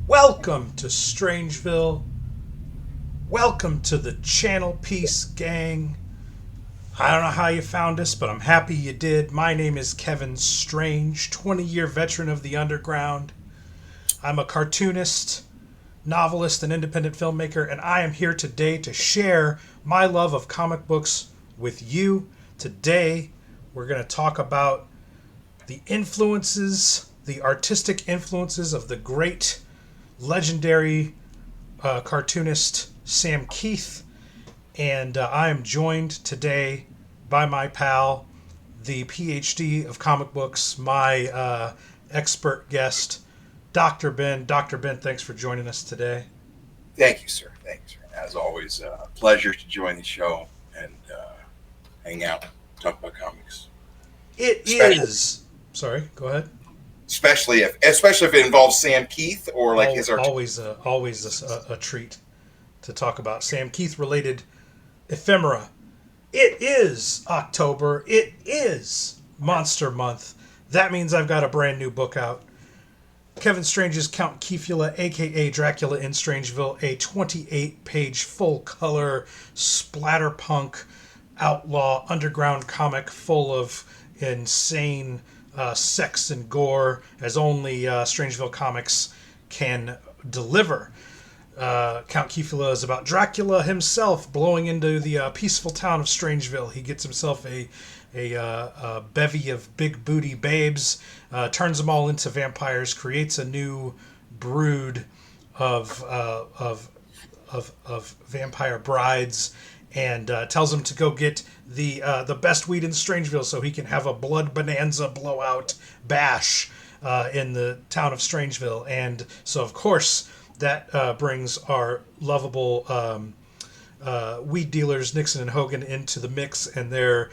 Welcome to Strangeville. Welcome to the Channel Piece Gang. I don't know how you found us, but I'm happy you did. My name is Kevin Strange, 20-year veteran of the underground. I'm a cartoonist, novelist, and independent filmmaker, and I am here today to share my love of comic books with you. Today, we're going to talk about the influences, the artistic influences of the great, legendary cartoonist Sam Kieth. And I am joined today by my pal, the PhD of comic books, my expert guest, Dr. Ben. Dr. Ben, thanks for joining us today. Thank you, sir. Thank you, sir. As always, a pleasure to join the show and hang out, talk about comics. It Especially, is. Sorry, go ahead. especially if it involves Sam Kieth or like his art. Always a treat to talk about Sam Kieth related ephemera. It is October. It is Monster Month. That means I've got a brand new book out. Kevin Strange's Count Kefula, aka Dracula in Strangeville, a 28-page full-color splatterpunk outlaw underground comic full of insane sex and gore, as only Strangeville Comics can deliver. Count Kefula is about Dracula himself blowing into the peaceful town of Strangeville. He gets himself a bevy of big booty babes, turns them all into vampires, creates a new brood of vampire brides, and tells them to go get the best weed in Strangeville so he can have a blood bonanza blowout bash in the town of Strangeville. And so, of course, that brings our lovable weed dealers Nixon and Hogan into the mix, and their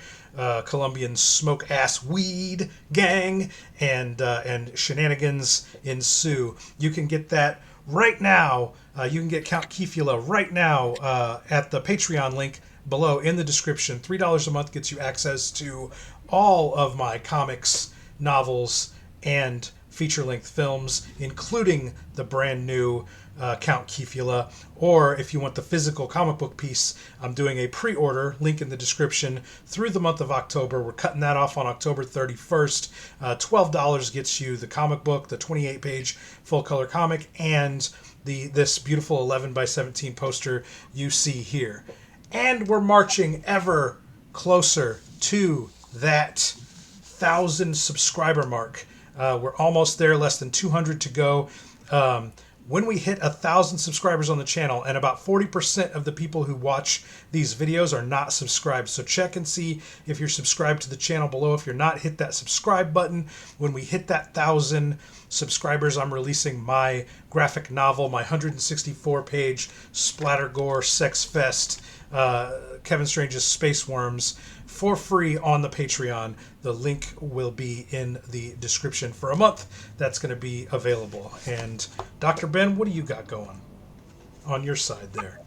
Colombian smoke ass weed gang, and shenanigans ensue. You can get that right now. You can get Count Kefula right now at the Patreon link below in the description. $3 a month gets you access to all of my comics, novels, and feature-length films, including the brand new Count Kefula. Or if you want the physical comic book piece, I'm doing a pre-order, link in the description, through the month of October. We're cutting that off on October 31st. $12 gets you the comic book, the 28-page full-color comic, and this beautiful 11 by 17 poster you see here. And we're marching ever closer to that 1,000 subscriber mark. We're almost there, less than 200 to go. When we hit 1,000 subscribers on the channel, and about 40% of the people who watch these videos are not subscribed. So check and see if you're subscribed to the channel below. If you're not, hit that subscribe button. When we hit that 1,000 subscribers, I'm releasing my graphic novel, my 164-page splatter gore sex fest, Kevin Strange's Space Worms, for free on the Patreon. The link will be in the description for a month. That's going to be available. And Dr. Ben, what do you got going on your side there?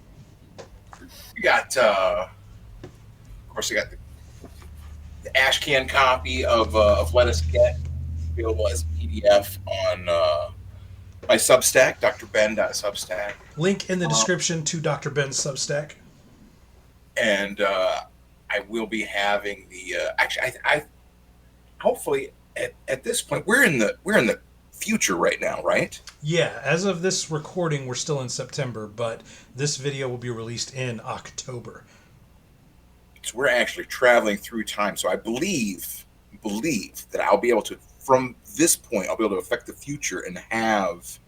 You got, of course, I got the ash can copy of Let Us Get, available as PDF on my Substack, drben.substack. Link in the description to Dr. Ben's Substack. And I will be having the actually I hopefully at this point we're in the future right now, right? Yeah, as of this recording, we're still in September, but this video will be released in October. So we're actually traveling through time. So I believe that I'll be able to, from this point, I'll be able to affect the future and have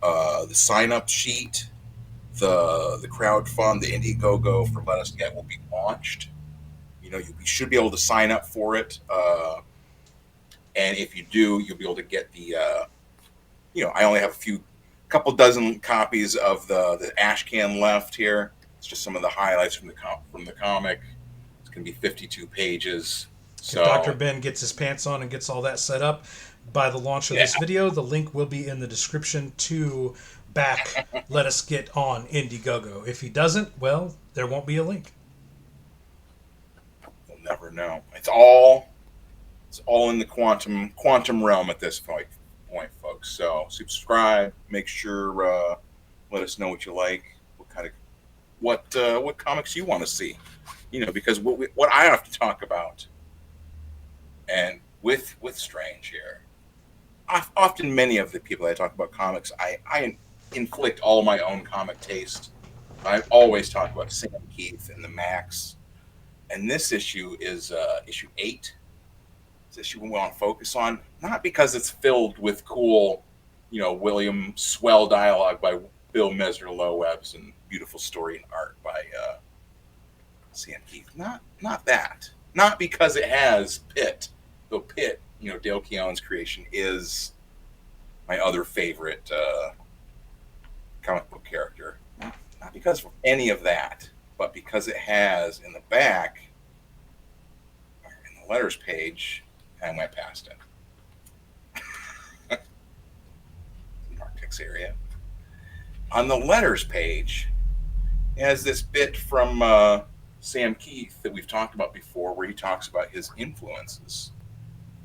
the sign up sheet, the crowdfund, the Indiegogo for Let Us Get will be launched. You know, you should be able to sign up for it. And if you do, you'll be able to get the, I only have couple dozen copies of the ash can left here. It's just some of the highlights from the comic. It's going to be 52 pages. So if Dr. Ben gets his pants on and gets all that set up by the launch of this video, the link will be in the description to back Let Us Get on Indiegogo. If he doesn't, well, there won't be a link. You'll never know. It's all in the quantum realm at this point, folks. books. So subscribe. Make sure let us know what you like, what comics you want to see. Because what I have to talk about, and with Strange here, often many of the people I talk about comics, I inflict all my own comic taste. I always talk about Sam Kieth and the Max, and this issue is issue 8. It's issue we want to focus on, not because it's filled with cool, William Swell dialogue by Bill Mesner-Loebs and beautiful story and art by Sam Kieth. Not that. Not because it has Pitt. Though Pitt, Dale Keown's creation, is my other favorite comic book character. Not because of any of that, but because it has in the back, in the letters page, I went past it. Narcotics area. On the letters page, it has this bit from Sam Kieth that we've talked about before, where he talks about his influences.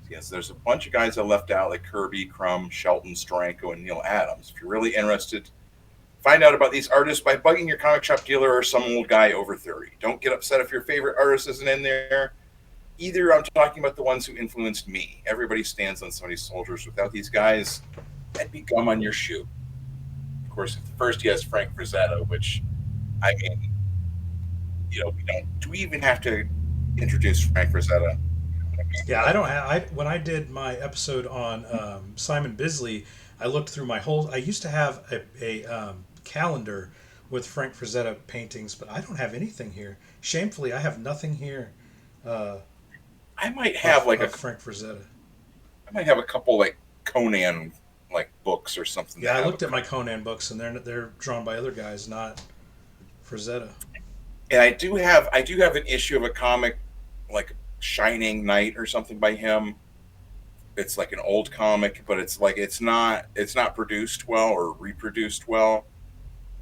Yes, there's a bunch of guys I left out, like Kirby, Crumb, Shelton, Steranko, and Neil Adams. If you're really interested, find out about these artists by bugging your comic shop dealer or some old guy over 30. Don't get upset if your favorite artist isn't in there. Either I'm talking about the ones who influenced me. Everybody stands on somebody's shoulders. Without these guys, I'd be gum on your shoe. Of course, first he has Frank Frazetta, which, I mean, we don't. Do we even have to introduce Frank Frazetta? Yeah, I don't have. When I did my episode on Simon Bisley, I looked through my whole. I used to have a calendar with Frank Frazetta paintings, but I don't have anything here. Shamefully, I have nothing here. I might have of Frank Frazetta. I might have a couple like Conan like books or something. Yeah, I looked at my Conan books, and they're drawn by other guys, not Frazetta. And I do have an issue of a comic like Shining Knight or something by him. It's like an old comic, but it's not produced well or reproduced well,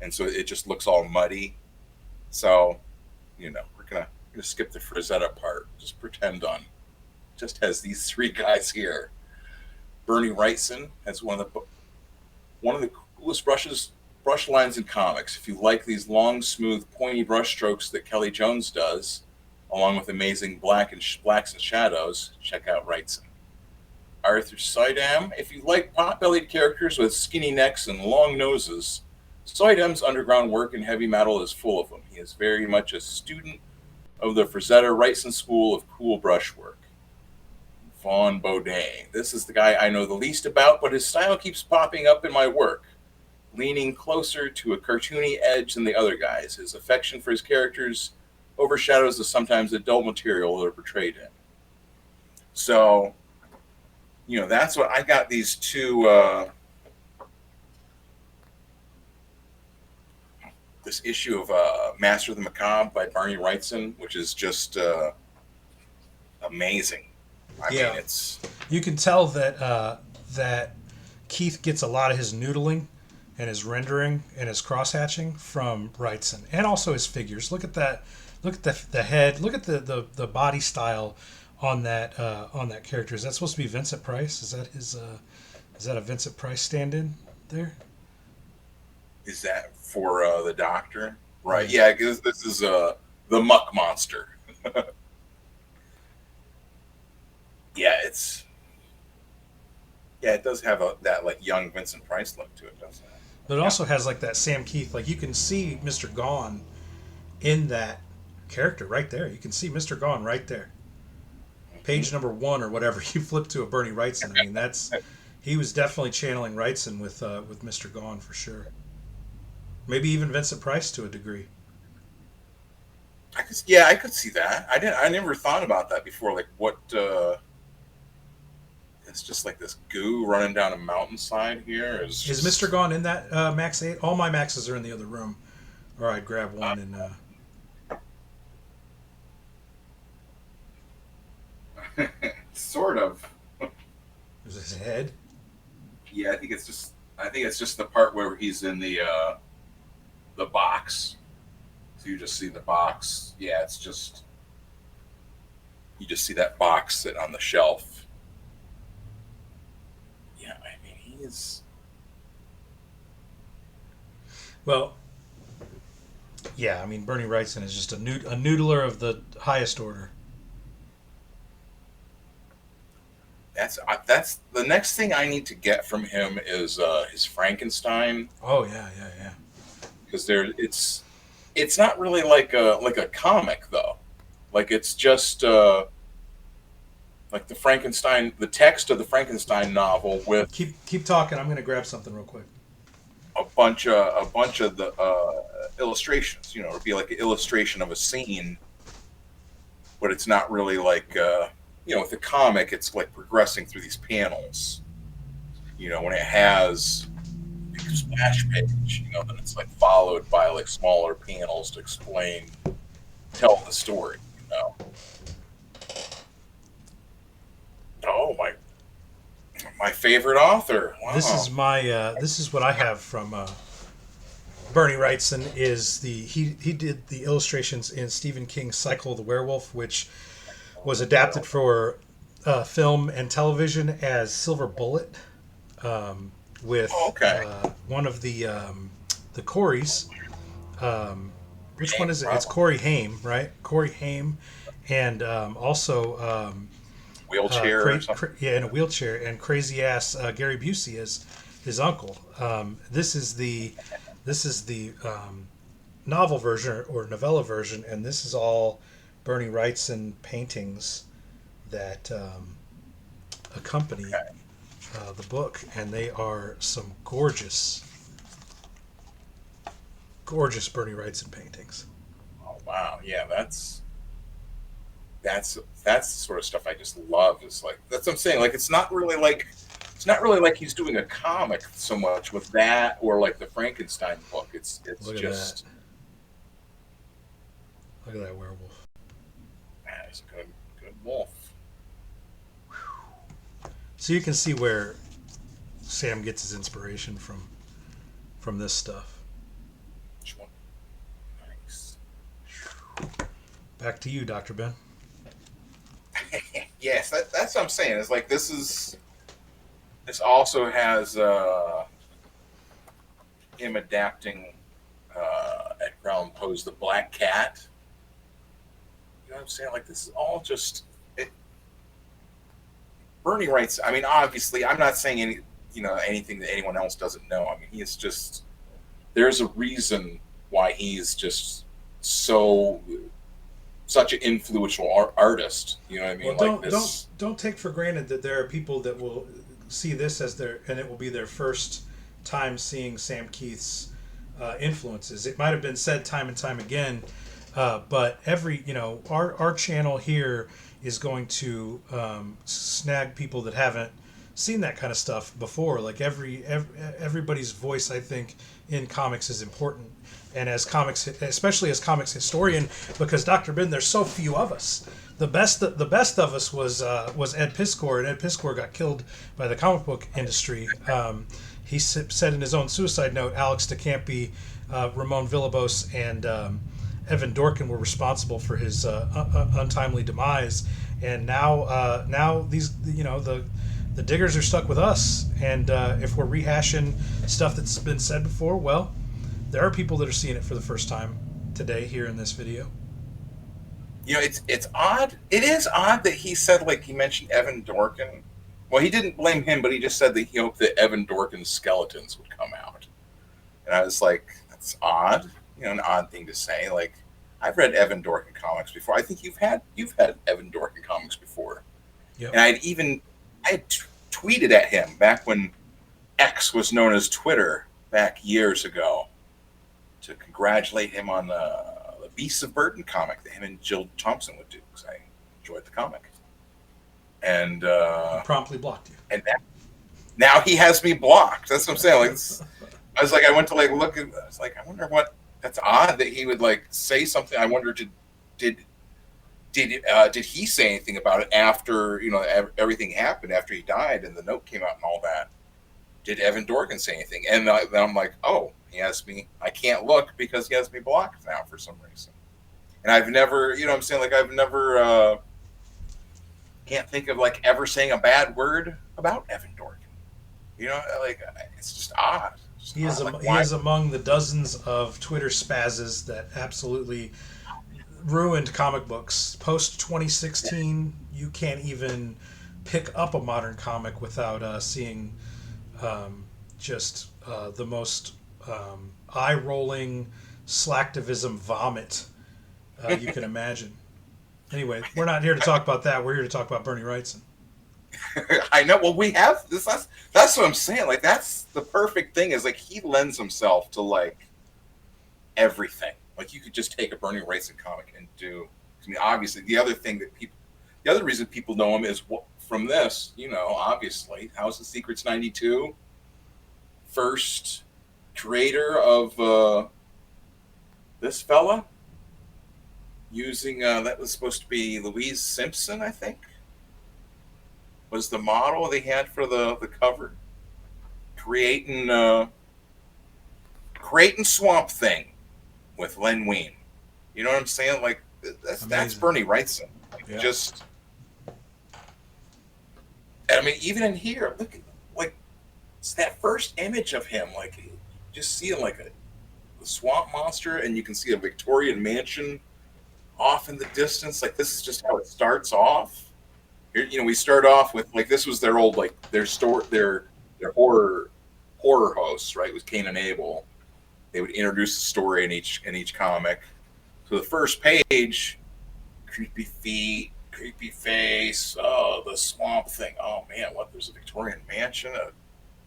and so it just looks all muddy. So, we're gonna skip the Frazetta part. Just pretend on. Just has these three guys here. Bernie Wrightson has one of the coolest brush lines in comics. If you like these long, smooth, pointy brush strokes that Kelly Jones does, along with amazing blacks and shadows, check out Wrightson. Arthur Sidam, if you like pot-bellied characters with skinny necks and long noses, Sidam's underground work in heavy metal is full of them. He is very much a student of the Frazetta Wrightson school of cool brushwork. Vaughn Bodine. This is the guy I know the least about, but his style keeps popping up in my work, leaning closer to a cartoony edge than the other guys. His affection for his characters overshadows the sometimes adult material they're portrayed in. So, that's what I got these two, this issue of Master of the Macabre by Barney Wrightson, which is just amazing. I mean, You can tell that Keith gets a lot of his noodling and his rendering and his cross hatching from Wrightson, and also his figures. Look at that. Look at the head. Look at the body style on that character. Is that supposed to be Vincent Price? Is that his? Is that a Vincent Price stand-in there? Is that for the Doctor? Right. Yeah, because this is the Muck Monster. It does have that like young Vincent Price look to it, doesn't it? But it also has like that Sam Kieth. Like you can see Mr. Gone in that character right there. You can see Mr. Gone right there. Page number 1 or whatever. You flip to a Bernie Wrightson. I mean, he was definitely channeling Wrightson with Mr. Gone for sure. Maybe even Vincent Price to a degree. I could see that. I never thought about that before. Like what? It's just like this goo running down a mountainside here. Is Mr. Gone in that Max 8? All my Maxes are in the other room. Or I'd grab one and. Sort of. Is his head? Yeah, I think it's just the part where he's in the box. So you just see the box. Yeah, it's just you just see that box sit on the shelf. Yeah, I mean He's Well, yeah, I mean Bernie Wrightson is just a noodler of the highest order. that's the next thing I need to get from him is his Frankenstein, Oh yeah, yeah, yeah. because it's not really like a comic though. Like it's just like the Frankenstein, the text of the Frankenstein novel with Keep talking. I'm gonna grab something real quick. a bunch of the illustrations. You know, it'd be like an illustration of a scene, but it's not really like you know, with the comic, it's like progressing through these panels. You know, when it has a splash page, you know, then it's like followed by like smaller panels to explain, tell the story. You know, oh my favorite author. Wow. This is what I have from Bernie Wrightson. Is the he did the illustrations in Stephen King's Cycle of the Werewolf, which was adapted for film and television as Silver Bullet, Oh, with okay. one of the Coreys. Which one is it? It's Problem. Corey Haim, right? Corey Haim, and also Wheelchair or something. yeah, in a wheelchair, and crazy ass Gary Busey as his uncle. This is the novel version or novella version, and this is all Bernie Wrightson paintings that accompany Okay. the book, and they are some gorgeous, gorgeous Bernie Wrightson paintings. Oh wow. Yeah, that's the sort of stuff I just love. Is like that's what I'm saying. Like it's not really like he's doing a comic so much with that or like the Frankenstein book. It's Look at that! just Look at that werewolf. man, it's a good wolf. So you can see where Sam gets his inspiration from this stuff. Which one? Nice. Back to you, Dr. Ben. Yes, that's what I'm saying. It's like this also has him adapting Edgar Allan Poe's The Black Cat. You know what I'm saying? Like this is all just it, Bernie writes. I mean, obviously, I'm not saying anything that anyone else doesn't know. I mean, he is just there's a reason why he's just so such an influential artist. You know what I mean? Well, Like this. don't take for granted that there are people that will see this as their and it will be their first time seeing Sam Kieth's influences. It might have been said time and time again, but every our channel here is going to snag people that haven't seen that kind of stuff before. Like everybody's voice, I think, in comics is important. And as comics, especially as comics historian, because Dr. Ben, there's so few of us. The best of us was Ed Piskor, and Ed Piskor got killed by the comic book industry. He said in his own suicide note, Alex DeCampi, Ramon Villalobos, and Evan Dorkin were responsible for his untimely demise. And now these the diggers are stuck with us. And if we're rehashing stuff that's been said before, well, there are people that are seeing it for the first time today here in this video. You know, it's odd. It is odd that he said, like, he mentioned Evan Dorkin. Well, he didn't blame him, but he just said that he hoped that Evan Dorkin's skeletons would come out. And I was like, that's odd. You know, an odd thing to say. Like, I've read Evan Dorkin comics before. I think you've had Evan Dorkin comics before. Yep. And I had tweeted at him back when X was known as Twitter back years ago to congratulate him on the Beasts of Burden comic that him and Jill Thompson would do, because I enjoyed the comic. And Promptly blocked you. and now he has me blocked. That's what I'm saying. Like, I was like, I went to like look at. I was like, I wonder what. That's odd that he would like say something. I wonder did he say anything about it after everything happened after he died and the note came out and all that? Did Evan Dorkin say anything? And then I'm like, oh, he has me. I can't look because he has me blocked now for some reason. And I've never, what I'm saying, like I've never, can't think of like ever saying a bad word about Evan Dorkin. You know, like it's just odd. It's just odd. Like He why? is among the dozens of Twitter spazzes that absolutely ruined comic books. Post 2016, you can't even pick up a modern comic without seeing um, just the most eye rolling slacktivism vomit you can imagine. Anyway, we're not here to talk about that. We're here to talk about Bernie Wrightson. I know. Well, we have this. That's what I'm saying. Like that's the perfect thing. Is like he lends himself to like everything. Like you could just take a Bernie Wrightson comic and do. I mean, obviously, the other reason people know him is from this. You know, obviously, House of Secrets '92, first creator of this fella using that was supposed to be Louise Simpson, I think, was the model they had for the cover. Creating creating Swamp Thing with Len Wein. You know what I'm saying? Like that's Amazing. Bernie Wrightson. Like, Yeah. just I mean, even in here, look at like it's that first image of him, like just seeing like a swamp monster, and you can see a Victorian mansion off in the distance. Like this is just how it starts off. Here, you know, we start off with like this was their old like their horror hosts, right? With Cain and Abel. They would introduce a story in each comic. So the first page, creepy feet, creepy face, oh the swamp thing. Oh man, what there's a Victorian mansion, a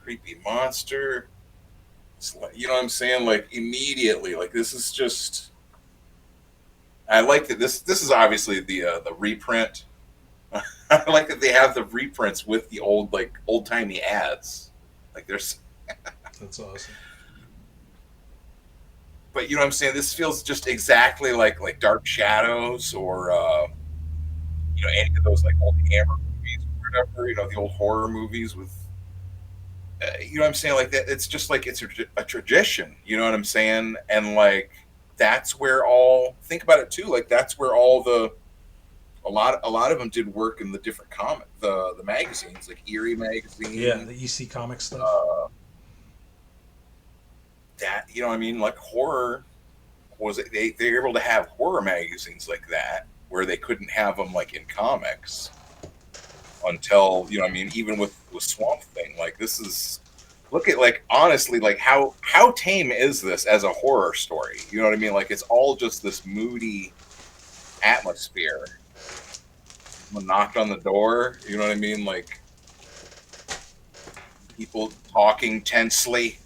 creepy monster. You know what I'm saying? Like immediately, like this is just I like that this is obviously the reprint. I like that they have the reprints with the old like old timey ads. Like there's That's awesome. but you know what I'm saying? This feels just exactly like Dark Shadows or you know any of those like old Hammer movies or whatever. You know the old horror movies with you know what I'm saying? Like that. It's just like it's a tradition. You know what I'm saying? And like that's where all think about it too. Like that's where all the a lot of them did work in the different the magazines like Eerie Yeah, magazine. the EC comic stuff. Uh, that you know what I mean? Like horror was they were able to have horror magazines like that where they couldn't have them like in comics until you know what I mean even with Swamp Thing like this is look at like honestly like how tame is this as a horror story, you know what I mean, like it's all just this moody atmosphere. Someone knocked on the door, you know what I mean, like people talking tensely.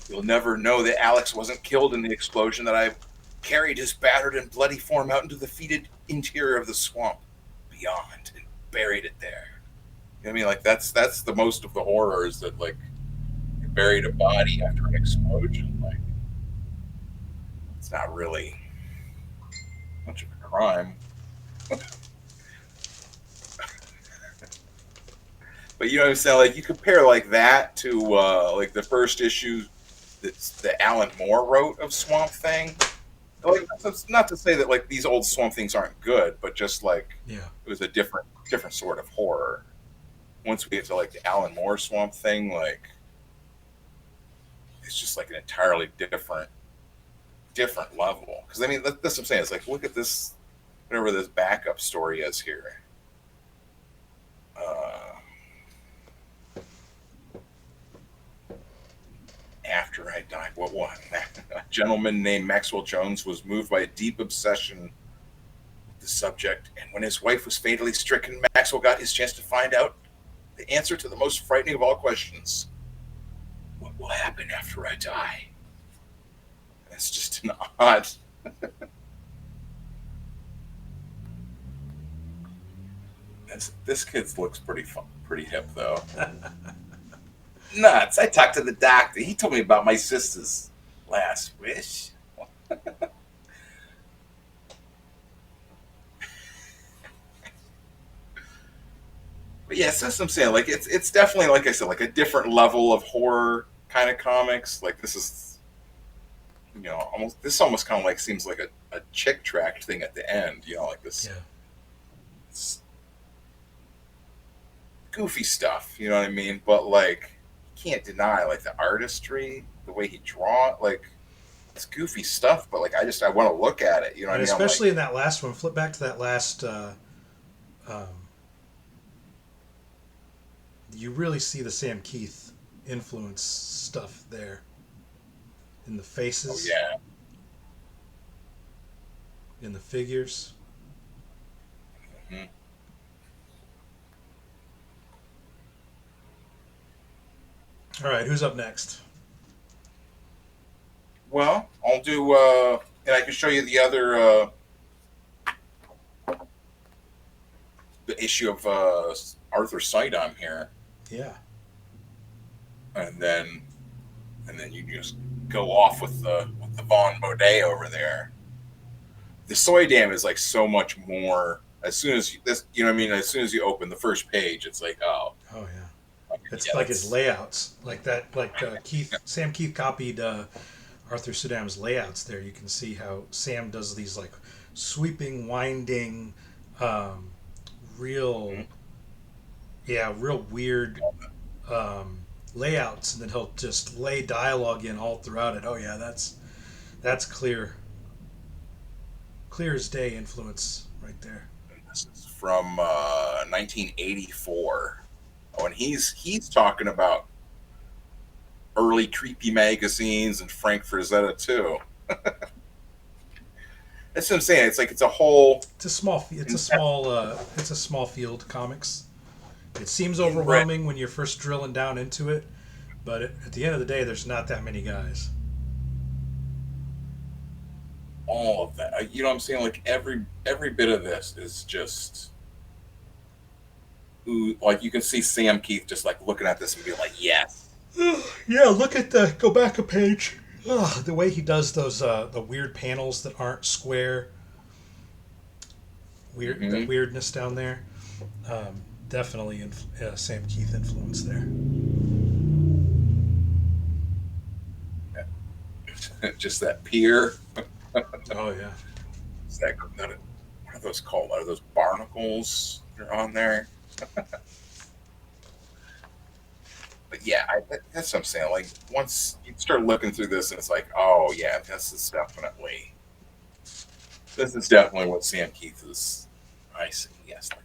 You'll never know that Alex wasn't killed in the explosion, that I carried his battered and bloody form out into the fetid interior of the swamp beyond and buried it there. You know what I mean? Like that's the most of the horror is that like you buried a body after an explosion. Like it's not really much of a crime. But you know what I'm saying? Like you compare like that to like the first issue that Alan Moore wrote of Swamp Thing. Like that's not to say that like these old Swamp Things aren't good, but just like Yeah. it was a different sort of horror. Once we get to like the Alan Moore Swamp Thing, like it's just like an entirely different level. Because I mean, that's what I'm saying. It's like look at this, whatever this backup story is here. Uh, After I died, what one? A gentleman named Maxwell Jones was moved by a deep obsession with the subject, and when his wife was fatally stricken, Maxwell got his chance to find out the answer to the most frightening of all questions: what will happen after I die? That's just an odd. This kid looks pretty fun, pretty hip though. Nuts! I talked to the doctor. He told me about my sister's last wish. But yes, that's what I'm saying. Like it's definitely like I said, like a different level of horror kind of comics. Like this is you know almost kind of like seems like a chick tract thing at the end. You know, like Yeah. this goofy stuff. You know what I mean? But like, you can't deny like the artistry, the way he draw. Like, it's goofy stuff. But like, I want to look at it. You know what And I mean? I'm like, especially in that last one, flip back to that last. Um, you really see the Sam Kieth influence stuff there in the oh faces, yeah. in the figures. Mhm. All right, who's up next? Well, I'll do, and I can show you the other the issue of Arthur Sidon here, Yeah. and then you just go off with the Von Baudet over there. The soy dam is like so much more. As soon as you, this, you know what I mean. As soon as you open the first page, it's like, oh, Oh yeah. okay, It's yeah, like his that's layouts, like that. Like Sam Kieth copied Arthur Sudam's layouts. There, you can see how Sam does these like sweeping, winding, um, real, mhm. real weird um, layouts, and then he'll just lay dialogue in all throughout it. Oh yeah, that's clear as day influence right there. This is from 1984. Oh, and he's talking about early creepy magazines and Frank Frazetta too. That's what I'm saying. It's like it's a whole It's a small field comics. It seems inbred overwhelming when you're first drilling down into it, but at the end of the day, there's not that many guys. all of that. You know what I'm saying? Like every bit of this is just ooh, like you can see Sam Kieth just like looking at this and being like, yes. Yeah, look at the go back a page. The way he does those the weird panels that aren't square, that Mm-hmm. weirdness down there. Definitely Sam Kieth influence there. Just that pier. Oh yeah, Is that, what are those called? Are those barnacles that are on there? But yeah, that's what I'm saying. Like once you start looking through this, and it's like, oh yeah, this is definitely what Sam Kieth is. I see. Yes, like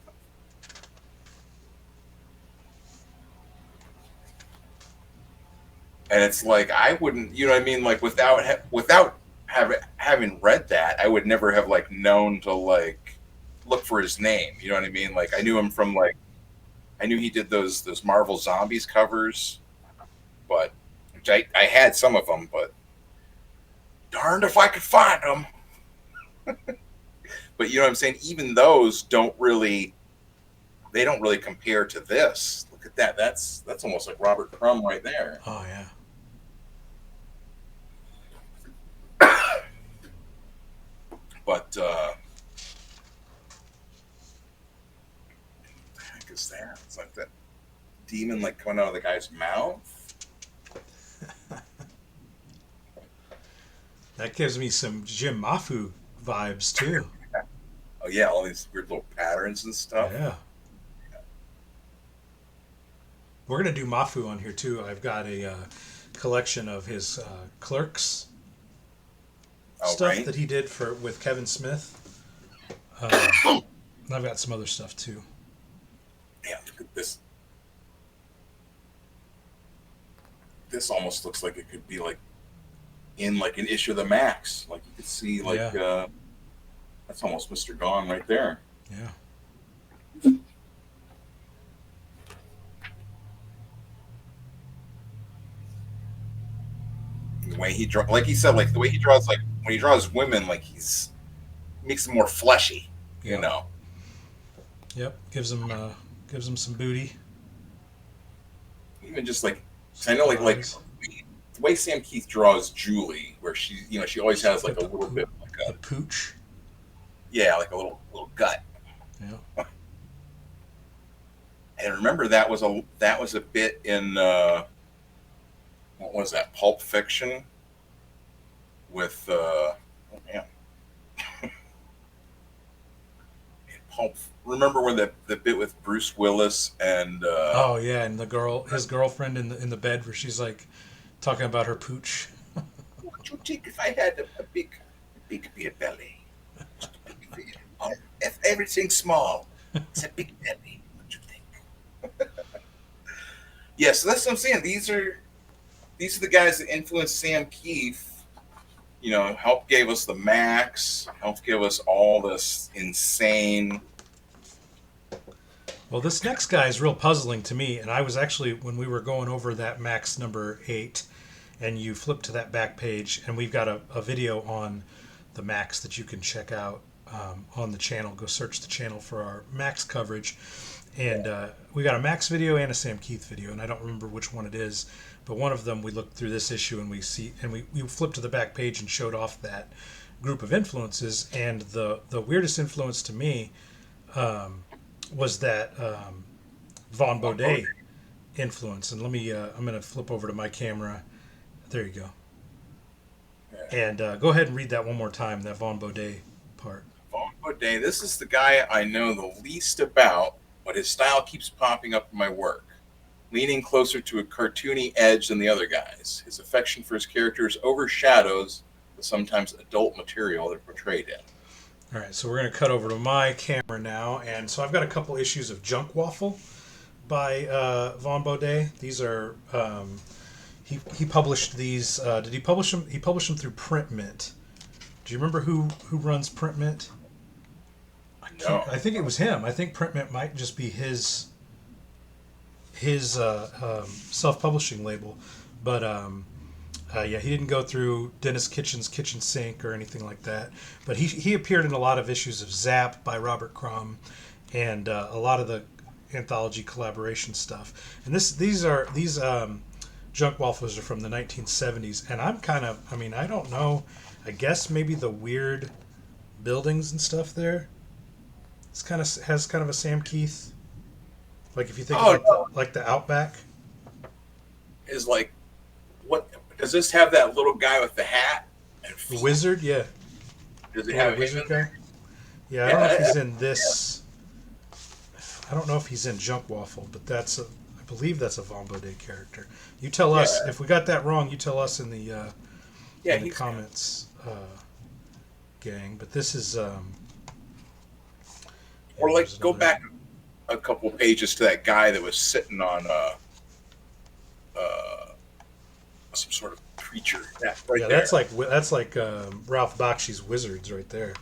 and it's like I wouldn't, you know what I mean? Like without having read that, I would never have like known to like look for his name. You know what I mean? Like I knew him from like I knew he did those Marvel Zombies covers, but which I had some of them, but darned if I could find them. But you know what I'm saying? Even those don't really compare to this. Look at that. That's almost like Robert Crumb right there. oh yeah. But what the heck is that? It's like that demon like coming out of the guy's mouth. That gives me some Jim Mafu vibes too. Oh yeah, all these weird little patterns and stuff. Yeah. We're gonna do Mafu on here too. I've got a collection of his Clerks Oh stuff right. that he did for with Kevin Smith. And I've got some other stuff too. Yeah, look at this. This almost looks like it could be like in like an issue of the Max. Like you could see like Yeah, that's almost Mr. Gone right there. yeah. The way he draw, like he said, like the way he draws, like when he draws women, like he's makes them more fleshy. You Yep. know. Yep. Gives him some booty. Even just like, 'cause I know Super like eyes. the way Sam Keith draws Julie, where she she always has like Got a little bit like the a pooch. yeah like a little gut. Yeah. And remember that was a bit in what was that Pulp Fiction with oh man in Pulp. Remember when the bit with Bruce Willis and Oh yeah, and his girlfriend in the bed where she's like talking about her pooch. what would you think if I had a big beer belly? Just a big beer. If everything small, it's a big belly. What you think? Yeah, so that's what I'm saying. These are the guys that influenced Sam Kieth. You know, helped gave us the Max, helped give us all this insane. Well, this next guy is real puzzling to me, and I was actually when we were going over that Max number 8, and you flip to that back page, and we've got a video on the Max that you can check out on the channel. Go search the channel for our Max coverage, and we got a Max video and a Sam Kieth video, and I don't remember which one it is, but one of them we looked through this issue and we flipped to the back page and showed off that group of influences, and the weirdest influence to me was that Vaughn Baudet influence. And let me I'm going to flip over to my camera. There you go. And go ahead and read that one more time, that Vaughn Baudet part. Vaughn Baudet, this is the guy I know the least about, but his style keeps popping up in my work. Leaning closer to a cartoony edge than the other guys. His affection for his characters overshadows the sometimes adult material they're portrayed in. All right, so we're going to cut over to my camera now. And so I've got a couple issues of Junk Waffle by Vaughn Baudet. These are... He published these. Did he publish them? He published them through Print Mint. Do you remember who runs Print Mint? No. I think it was him. I think Print Mint might just be his self-publishing label. But yeah, he didn't go through Dennis Kitchen's Kitchen Sink or anything like that. But he appeared in a lot of issues of Zap by Robert Crumb, and a lot of the anthology collaboration stuff. And these Junk Waffles are from the 1970s, and I don't know, I guess maybe the weird buildings and stuff there. It's has kind of a Sam Kieth, like if you think about the Outback. Is like, what does this have? That little guy with the hat and the wizard, yeah. Does it have a wizard guy? Yeah, I don't know if he's in this. I don't know if he's in Junk Waffle, but I believe that's a Vaughn Baudet character. You tell us if we got that wrong. You tell us in the comments, gang. But this is or like go back a couple pages to that guy that was sitting on some sort of creature. That's like Ralph Bakshi's Wizards right there.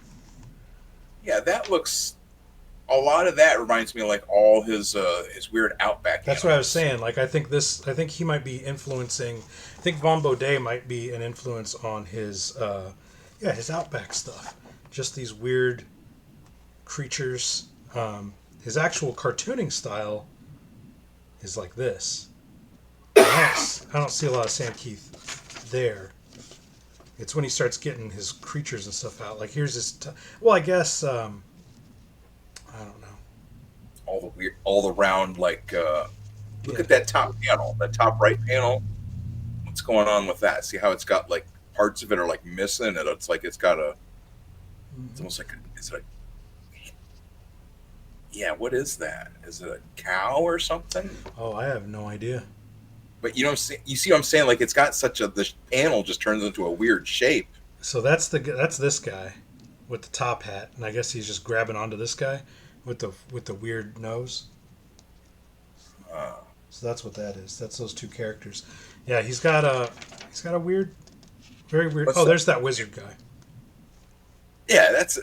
Yeah, that looks. A lot of that reminds me of like all his weird Outback. That's what I was saying. Like I think he might be influencing. I think Vaughn Baudet might be an influence on his Outback stuff. Just these weird creatures. His actual cartooning style is like this. I don't see a lot of Sam Kieth there. It's when he starts getting his creatures and stuff out. Like here's his. I guess. I don't know. All the round, like, look at that top panel, that top right panel. What's going on with that? See how it's got like parts of it are like missing, and it's like it's got it's almost like what is that? Is it a cow or something? Oh, I have no idea. But you see what I'm saying? Like it's got the panel just turns into a weird shape. So that's this guy with the top hat, and I guess he's just grabbing onto this guy with the weird nose. So that's what that is. That's those two characters. Yeah, he's got a weird, very weird. There's that wizard guy. Yeah, that's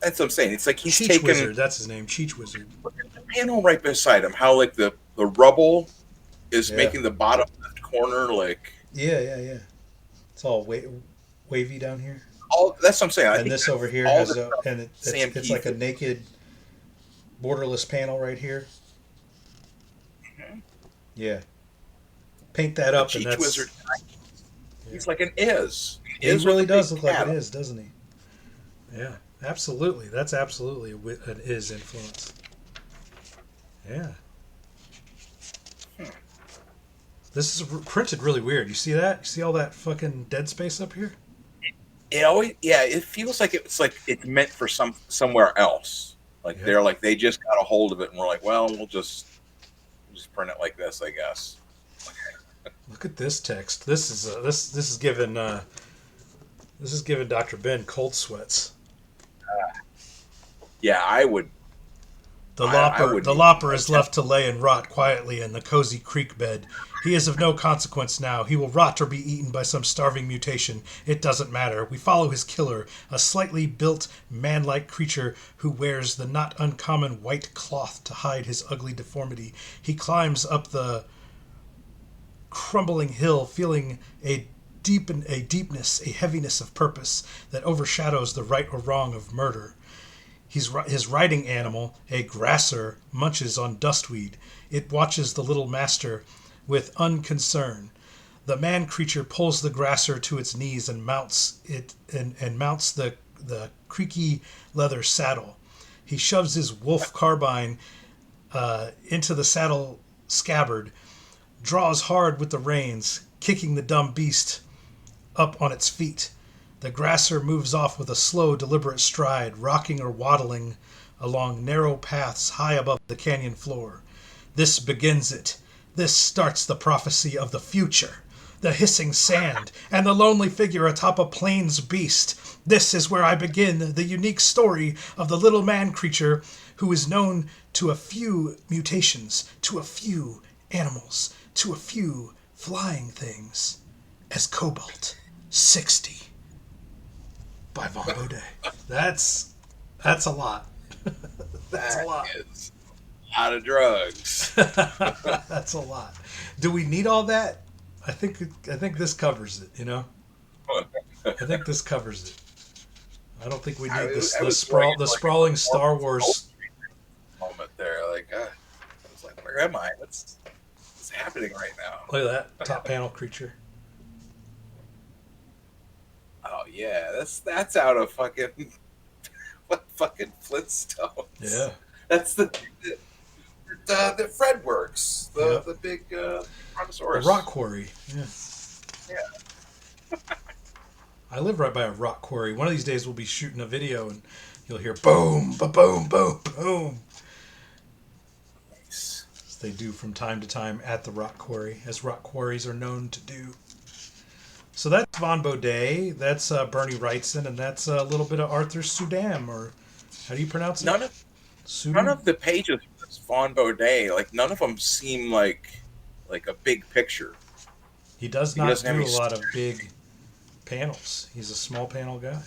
what I'm saying. It's like he's Cheech taken Wizard. That's his name, Cheech Wizard. The panel right beside him. How like the rubble is making the bottom left corner like. Yeah. It's all wavy down here. That's what I'm saying. And this over here has it's like a naked, borderless panel right here. Mm-hmm. Yeah. Paint that up, and that's. Wizard, he's like an Iz. He really does look like an Iz, doesn't he? Yeah, absolutely. That's absolutely an Iz influence. Yeah. This is printed really weird. You see that? You see all that fucking dead space up here? It feels like it's meant for somewhere else. Like Yep. they just got a hold of it, and we're like, well, we'll just print it like this, I guess. Look at this text. This is giving Dr. Ben cold sweats. Yeah, I The wouldn't even lopper is attempt. left to lay and rot quietly in the cozy creek bed. He is of no consequence now. He will rot or be eaten by some starving mutation. It doesn't matter. We follow his killer, a slightly built, man-like creature who wears the not uncommon white cloth to hide his ugly deformity. He climbs up the crumbling hill, feeling a deepness, a heaviness of purpose that overshadows the right or wrong of murder. His riding animal, a grasser, munches on dustweed. It watches the little master with unconcern. The man creature pulls the grasser to its knees and mounts the creaky leather saddle. He shoves his wolf carbine into the saddle scabbard, draws hard with the reins, kicking the dumb beast up on its feet. The grasser moves off with a slow, deliberate stride, rocking or waddling along narrow paths high above the canyon floor. This begins it. This starts the prophecy of the future. The hissing sand, and the lonely figure atop a plains beast. This is where I begin the unique story of the little man creature who is known to a few mutations, to a few animals, to a few flying things, as Cobalt 60 by Von Baudet. That's a lot. That's a That lot. is a lot of drugs. That's a lot. Do we need all that? I think this covers it. I think this covers it. I don't think we need I was going the into like sprawling a Star Wars. moment there. Like, I was like, where am I? What's happening right now? Look at that top panel creature. Oh yeah, that's out of fucking what fucking Flintstones. Yeah. That's the Fred works. The Yep. the big A brontosaurus. rock quarry. Yeah. Yeah. I live right by a rock quarry. One of these days we'll be shooting a video and you'll hear boom, ba boom, boom, boom. Nice. As they do from time to time at the rock quarry, as rock quarries are known to do. So that's Von Baudet, that's Bernie Wrightson, and that's a little bit of Arthur Sudam, or how do you pronounce it? None of none Sudam? of the pages of this Von Baudet, like none of them seem like a big picture. He does He not doesn't have do any. a lot of big panels. He's a small panel guy.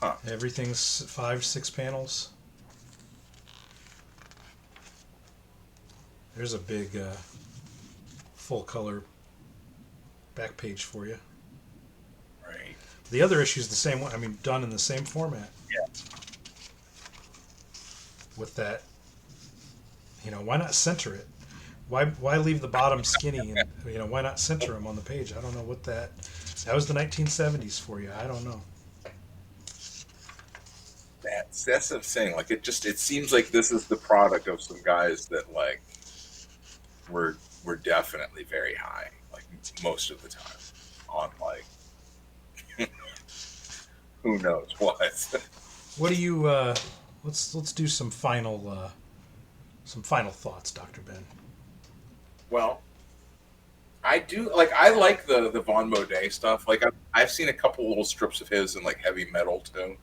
Huh. Everything's 5, 6 panels. There's a big full color back page for you. Right. The other issue is the same one. I mean, done in the same format. Yeah. With that, why not center it? Why leave the bottom skinny? And why not center them on the page? I don't know what that. That was the 1970s for you. I don't know. That's what I'm saying. Like it seems like this is the product of some guys that like were definitely very high, like most of the time, on like who knows what. What do you? Let's do some final thoughts, Dr. Ben. Well, I like the Von Baudet stuff. Like I've seen a couple little strips of his in like heavy metal too,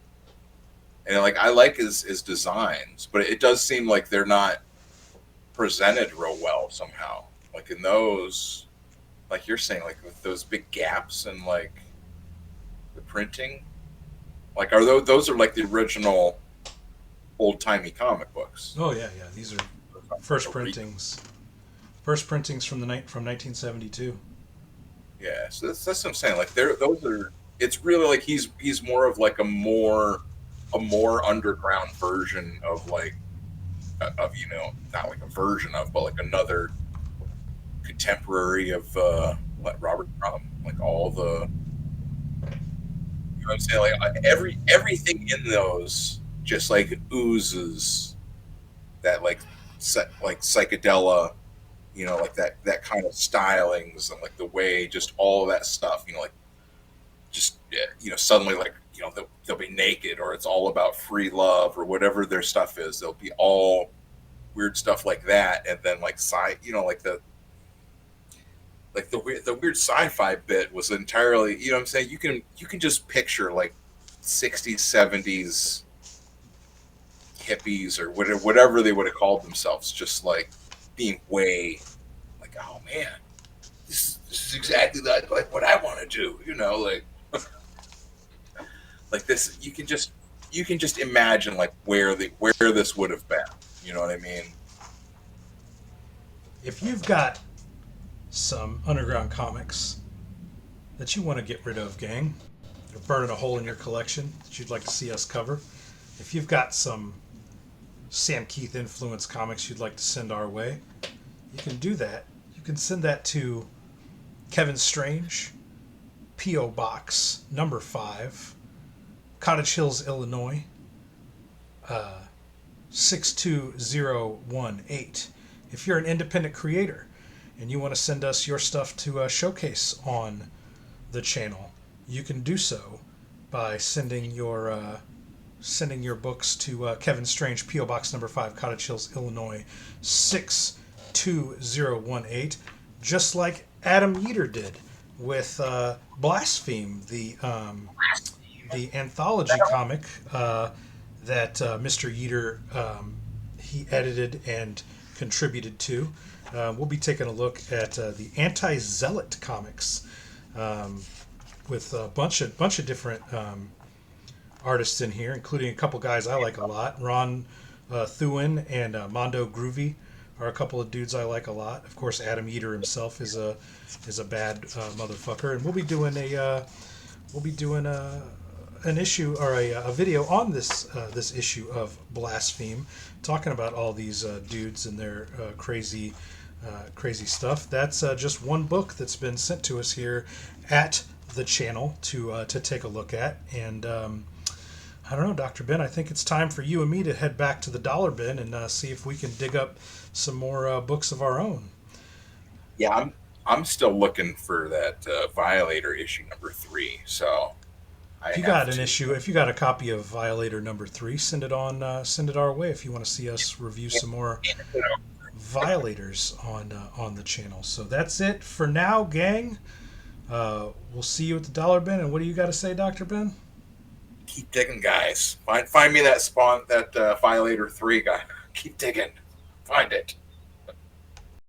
and like I like his designs, but it does seem like they're not presented real well somehow. Like in those, like you're saying, like with those big gaps and like the printing, like are those are like the original old timey comic books? Oh yeah, yeah. These are first printings. First printings from 1972. Yeah, so that's what I'm saying. Like those are. It's really like he's more of like a more underground version of like of not like a version of, but like another contemporary of what Robert Crumb. Like all the what I'm saying. Like everything in those just like oozes that like psychedelic, like that kind of stylings and like the way just all of that stuff, like just suddenly like they'll be naked, or it's all about free love, or whatever their stuff is. They'll be all weird stuff like that, and then like like the weird sci-fi bit was entirely, what I'm saying, you can just picture like 60s 70s hippies or whatever they would have called themselves, just like being way like, oh man, this is exactly like what I want to do, like this. You can just imagine like where this would have been. You know what I mean? If you've got some underground comics that you want to get rid of, gang, or burning a hole in your collection that you'd like to see us cover, if you've got some Sam Kieth influenced comics you'd like to send our way, you can do that. You can send that to Kevin Strange, P.O. Box number 5, Cottage Hills, Illinois, 62018. If you're an independent creator and you want to send us your stuff to showcase on the channel, you can do so by sending your books to Kevin Strange, P.O. Box number 5, Cottage Hills, Illinois, 62018, just like Adam Yeater did with Blaspheme, the anthology comic that Mr. Yeater he edited and contributed to. We'll be taking a look at the Anti-Zealot comics with a bunch of different artists in here, including a couple guys I like a lot. Ron Thuin and Mondo Groovy are a couple of dudes I like a lot. Of course, Adam Yeater himself is a bad motherfucker, and we'll be doing an issue or a video on this issue of Blaspheme, talking about all these dudes and their crazy stuff. That's just one book that's been sent to us here at the channel to take a look at. And I don't know, Dr. Ben, I think it's time for you and me to head back to the dollar bin and see if we can dig up some more books of our own. Yeah, I'm still looking for that Violator issue number 3. So I If you have got an to. issue, if you got a copy of Violator number 3, send it our way if you want to see us review some more Violators on the channel. So that's it for now, gang. We'll see you at the dollar bin. And what do you got to say, Dr. Ben? Keep digging, guys. Find me that Violator 3 guy. Keep digging. Find it.